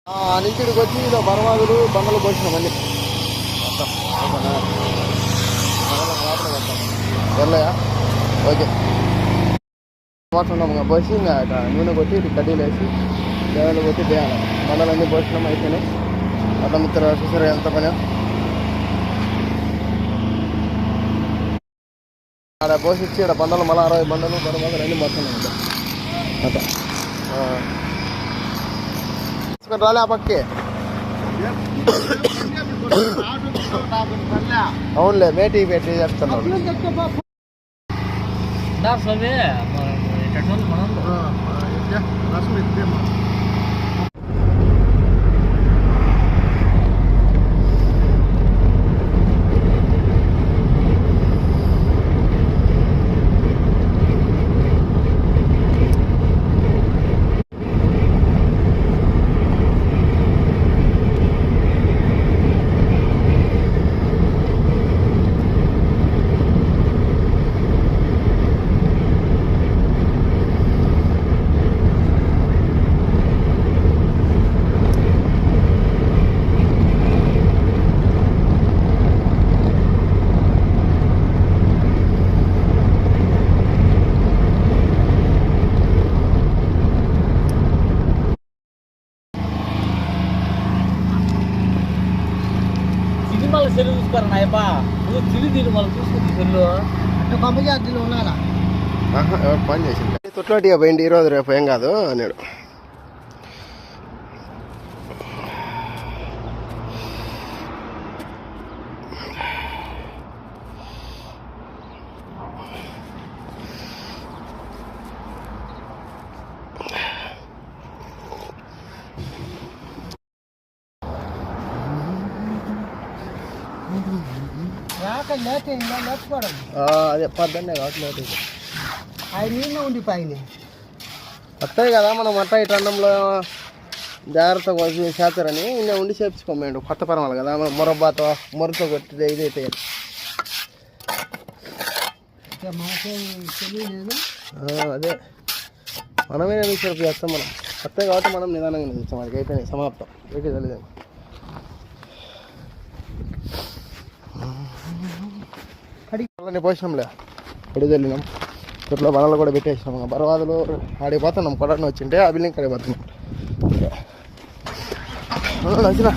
నుంచి ఇక్కడికి వచ్చి ఇదో బరవాదులు బండలు పోసినామన్నీ వెళ్ళయా ఓకే ఉన్నాము పోసి ఇంకా నూనె కొట్టి ఇటు కడ్డీలు వేసి దేవాలు కొట్టి దేవాలి బండలన్నీ పోసినాం అయిపోయినాయి అట్లా మిత్ర చూసారు ఎంత పని ఆడ పోసి ఇచ్చి ఇక్కడ బండలు మళ్ళీ 60 బండలు బరవాదులు అన్నీ మొత్తం అట్లా రాలే ఆ పక్కే అవునులే మేటి పెట్టి చెప్తున్నాడు సెల్లు చూసుకోరా నాయపా నువ్వు తిరిగి తిరిగి మళ్ళీ చూసుకుంది సెల్లు అంటే పంపజీ అడ్డీలు ఉన్నారా పని చేసింది తొట్లాటిగా పోయింది ఈరోజు రేపు ఏం కాదు అన్నాడు అదే పద్దన్నే కాబట్టి లేట్ ఆయన నీళ్ళ ఉండిపోయింది వస్తాయి కదా మనం అట్ట ఇటు అన్నంలో జాగ్రత్తగా వచ్చి చేస్తారని నేను ఉండి చేపించుకోమండు కొత్త పరమాలి కదా మనం మొరబ్బాతో మొరతో కొట్టి ఇదైతే అదే మనమే నిలిచేపు చేస్తాం మనం వస్తాయి కాబట్టి మనం నిదానంగా నిలిచాం మనకి అయిపోయినాయి సమాప్తం ఓకే తెలియదు అడిగి పోసినాంలే అడుగు వెళ్ళినాం ఇట్లా బనాలు కూడా పెట్టేసినాం బరవాదులు ఆడికి పోతున్నాం కొడని వచ్చింటే ఆ బిల్డింగ్ కడిగి పోతున్నాం నచ్చిన